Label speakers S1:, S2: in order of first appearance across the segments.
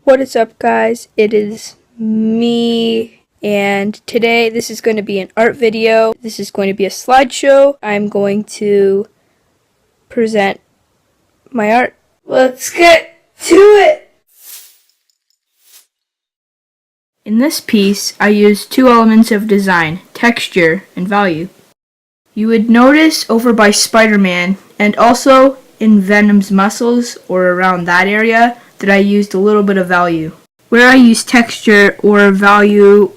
S1: What is up, guys? It is me, and today this is going to be an art video. This is going to be a slideshow. I'm going to present my art. Let's get to it! In this piece, I used two elements of design, texture and value. You would notice over by Spider-Man and also in Venom's muscles or around that area that I used a little bit of value. Where I used texture or value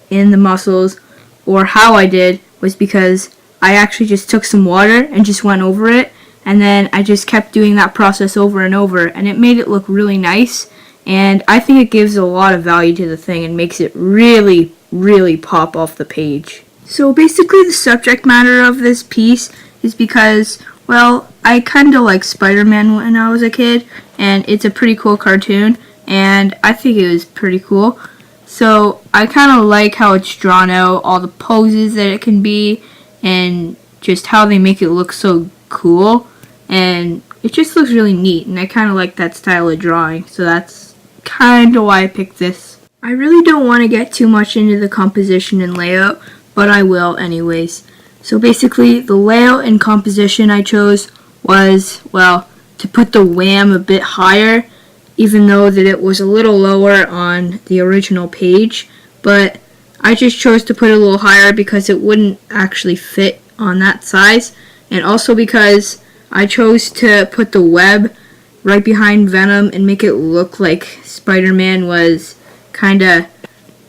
S1: in the muscles, or how I did, was because I actually just took some water and just went over it, and then I just kept doing that process over and over, and it made it look really nice, and I think it gives a lot of value to the thing and makes it really, really pop off the page. So basically the subject matter of this piece is because, well, I kind of like Spider-Man when I was a kid, and it's a pretty cool cartoon, and I think it was pretty cool. So I kind of like how it's drawn out, all the poses that it can be, and just how they make it look so cool, and it just looks really neat, and I kind of like that style of drawing, so that's kind of why I picked this. I really don't want to get too much into the composition and layout, but I will anyways. So basically, the layout and composition I chose was, well, to put the wham a bit higher, even though that it was a little lower on the original page, but I just chose to put it a little higher because it wouldn't actually fit on that size, and also because I chose to put the web right behind Venom and make it look like Spider-Man was kinda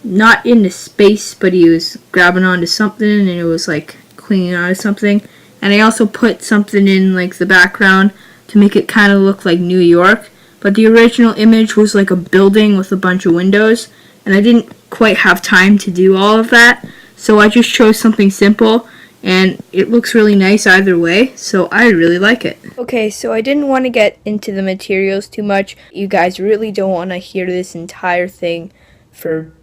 S1: not into space, but he was grabbing onto something and it was like clinging onto something. And I also put something in like the background to make it kind of look like New York, but the original image was like a building with a bunch of windows, and I didn't quite have time to do all of that, so I just chose something simple, and it looks really nice either way, so I really like it. Okay, so I didn't want to get into the materials too much. You guys really don't want to hear this entire thing for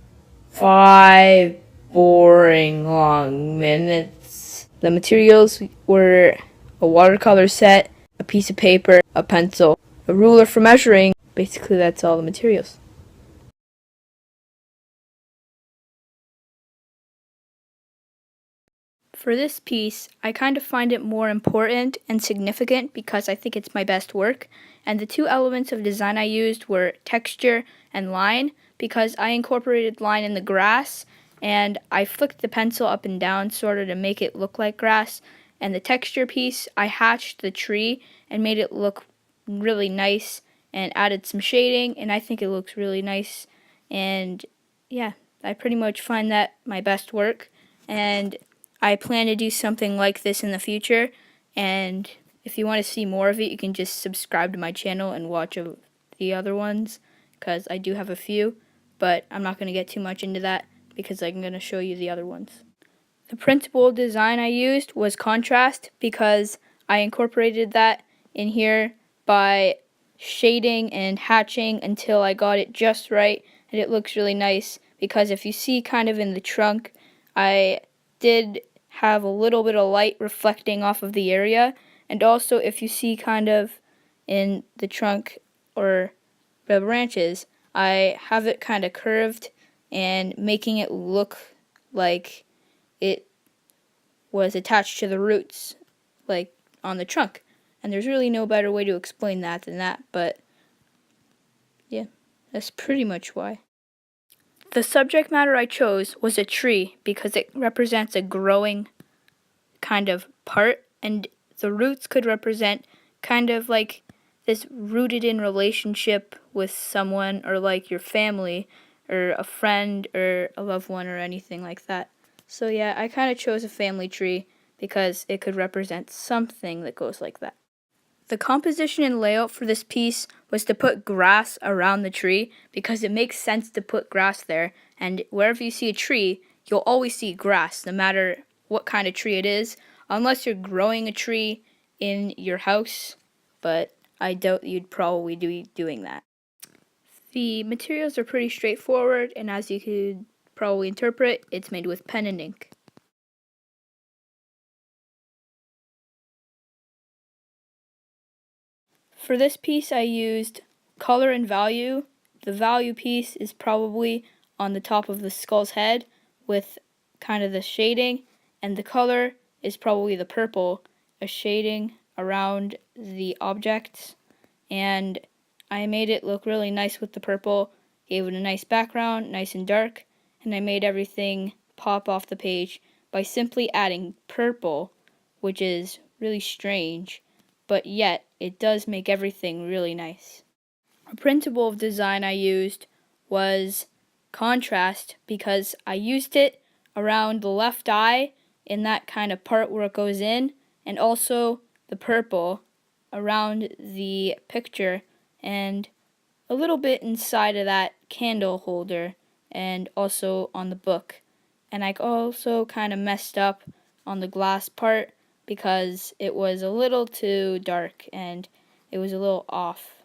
S1: 5 boring long minutes. The materials were a watercolor set, a piece of paper, a pencil, a ruler for measuring. Basically, that's all the materials. For this piece, I kind of find it more important and significant because I think it's my best work, and the two elements of design I used were texture and line, because I incorporated line in the grass, and I flicked the pencil up and down sort of to make it look like grass, and the texture piece, I hatched the tree and made it look really nice and added some shading, and I think it looks really nice, and yeah, I pretty much find that my best work, and I plan to do something like this in the future, and if you want to see more of it, you can just subscribe to my channel and watch the other ones, because I do have a few, but I'm not going to get too much into that because I'm going to show you the other ones. The principal design I used was contrast because I incorporated that in here by shading and hatching until I got it just right, and it looks really nice because if you see kind of in the trunk, I did have a little bit of light reflecting off of the area, and also if you see kind of in the trunk or the branches, I have it kind of curved and making it look like it was attached to the roots, like on the trunk. And there's really no better way to explain that than that, but yeah, that's pretty much why. The subject matter I chose was a tree because it represents a growing kind of part, and the roots could represent kind of like this rooted in relationship with someone, or like your family or a friend or a loved one or anything like that. So yeah, I kind of chose a family tree because it could represent something that goes like that. The composition and layout for this piece was to put grass around the tree because it makes sense to put grass there, and wherever you see a tree, you'll always see grass, no matter what kind of tree it is, unless you're growing a tree in your house, but I doubt you'd probably be doing that. The materials are pretty straightforward, and as you could probably interpret, it's made with pen and ink. For this piece, I used color and value the value piece is probably on the top of the skull's head with kind of the shading, and the color is probably the purple, a shading around the objects. And I made it look really nice with the purple, gave it a nice background, nice and dark, and I made everything pop off the page by simply adding purple, which is really strange, but yet it does make everything really nice. A principle of design I used was contrast, because I used it around the left eye in that kind of part where it goes in, and also the purple around the picture and a little bit inside of that candle holder and also on the book. And I also kind of messed up on the glass part because it was a little too dark and it was a little off.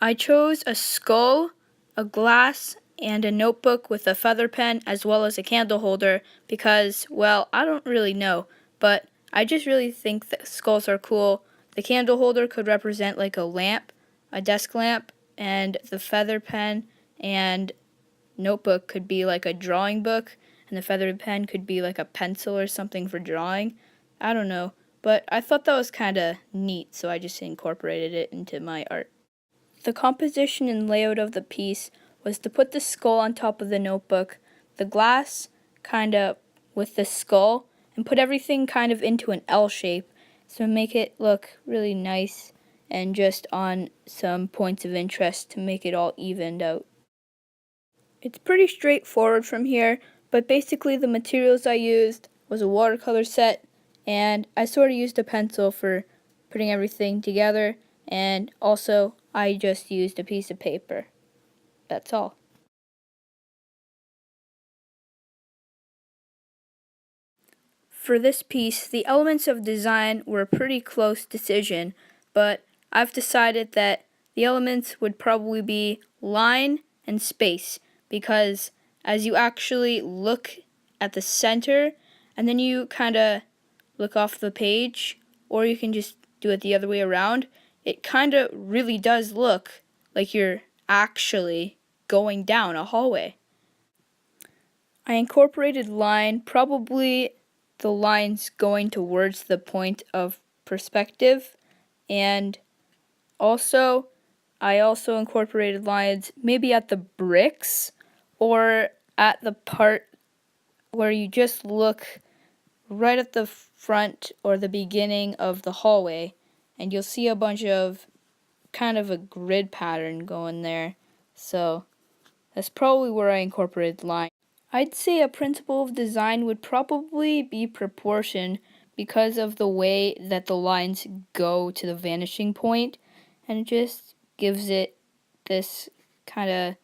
S1: I chose a skull, a glass, and a notebook with a feather pen as well as a candle holder because, well, I don't really know, but I just really think that skulls are cool. The candle holder could represent like a lamp, a desk lamp, and the feather pen and notebook could be like a drawing book, and the feather pen could be like a pencil or something for drawing. I don't know, but I thought that was kind of neat, so I just incorporated it into my art. The composition and layout of the piece was to put the skull on top of the notebook, the glass kind of with the skull, and put everything kind of into an L shape to make it look really nice and just on some points of interest to make it all evened out. It's pretty straightforward from here, but basically the materials I used was a watercolor set, and I sort of used a pencil for putting everything together, and also I just used a piece of paper. That's all. For this piece, the elements of design were a pretty close decision, but I've decided that the elements would probably be line and space, because as you actually look at the center and then you kind of look off the page, or you can just do it the other way around, it kind of really does look like you're actually going down a hallway. I incorporated line, probably the lines going towards the point of perspective, and also I also incorporated lines maybe at the bricks or at the part where you just look right at the front or the beginning of the hallway, and you'll see a bunch of kind of a grid pattern going there. So that's probably where I incorporated line. I'd say a principle of design would probably be proportion because of the way that the lines go to the vanishing point, and it just gives it this kind of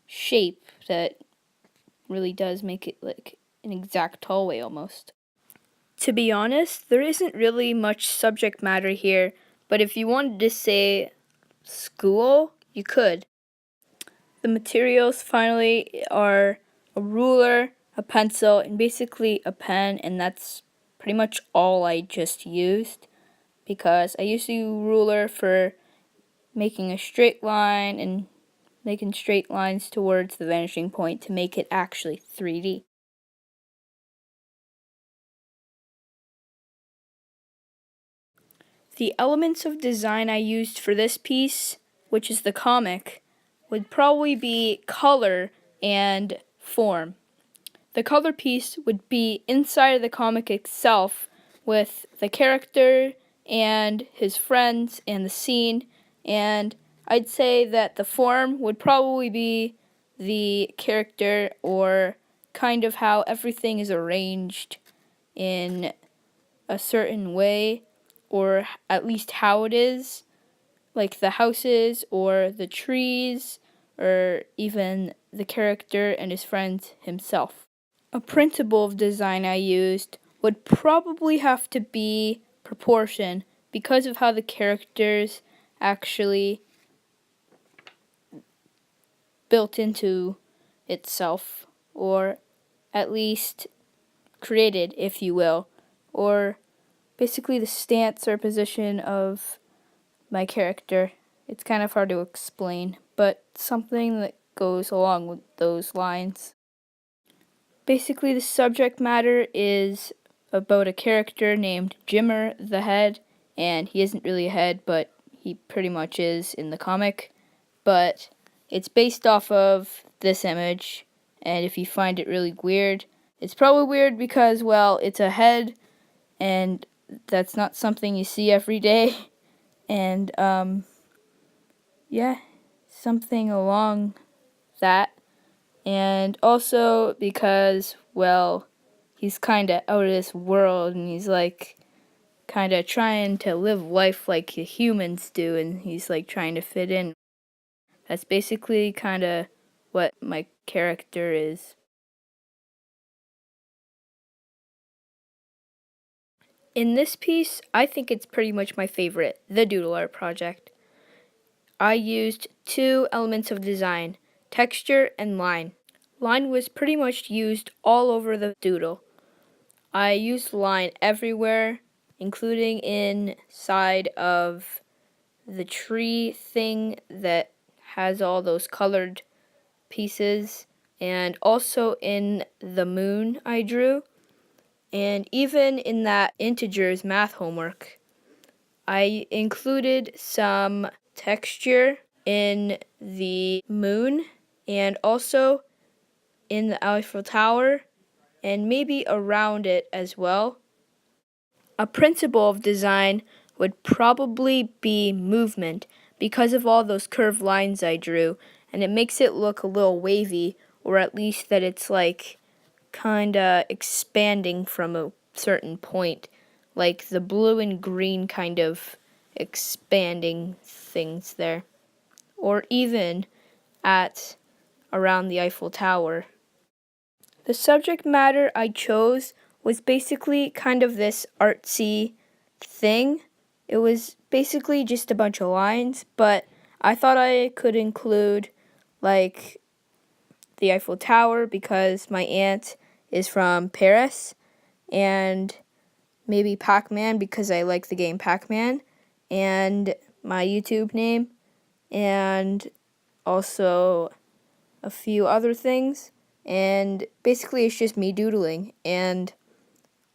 S1: shape that really does make it like an exact hallway almost. To be honest, there isn't really much subject matter here, but if you wanted to say school, you could. The materials finally are a ruler, a pencil, and basically a pen, and that's pretty much all I just used, because I used the ruler for making a straight line and making straight lines towards the vanishing point to make it actually 3D. The elements of design I used for this piece, which is the comic, would probably be color and form. The color piece would be inside of the comic itself with the character and his friends and the scene, and I'd say that the form would probably be the character or kind of how everything is arranged in a certain way, or at least how it is, like the houses or the trees or even the character and his friend himself. A principle of design I used would probably have to be proportion because of how the characters actually built into itself, or at least created, if you will, or basically the stance or position of my character It's kind of hard to explain, but something that goes along with those lines. Basically, the subject matter is about a character named Jimmer the Head, and he isn't really a head, but he pretty much is in the comic. But it's based off of this image, and if you find it really weird, it's probably weird because, well, it's a head, and that's not something you see every day. And, yeah, something along that. And also because, well, he's kind of out of this world, and he's like kind of trying to live life like the humans do, and he's like trying to fit in. That's basically kind of what my character is. In this piece, I think it's pretty much my favorite, the doodle art project. I used two elements of design, texture and line. Line was pretty much used all over the doodle. I used line everywhere, including inside of the tree thing that has all those colored pieces, and also in the moon I drew, and even in that integers math homework. I included some texture in the moon and also in the Eiffel Tower and maybe around it as well. A principle of design would probably be movement because of all those curved lines I drew, and it makes it look a little wavy, or at least that it's like kinda expanding from a certain point, like the blue and green kind of expanding things there, or even at around the Eiffel Tower. The subject matter I chose was basically kind of this artsy thing. It was basically just a bunch of lines, but I thought I could include like the Eiffel Tower because my aunt is from Paris, and maybe Pac-Man because I like the game Pac-Man, and my YouTube name, and also a few other things. And basically it's just me doodling, and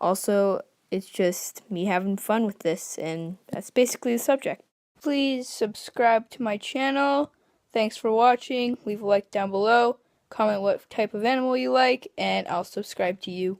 S1: also it's just me having fun with this, and that's basically the subject. Please subscribe to my channel. Thanks for watching. Leave a like down below. Comment what type of animal you like, and I'll subscribe to you.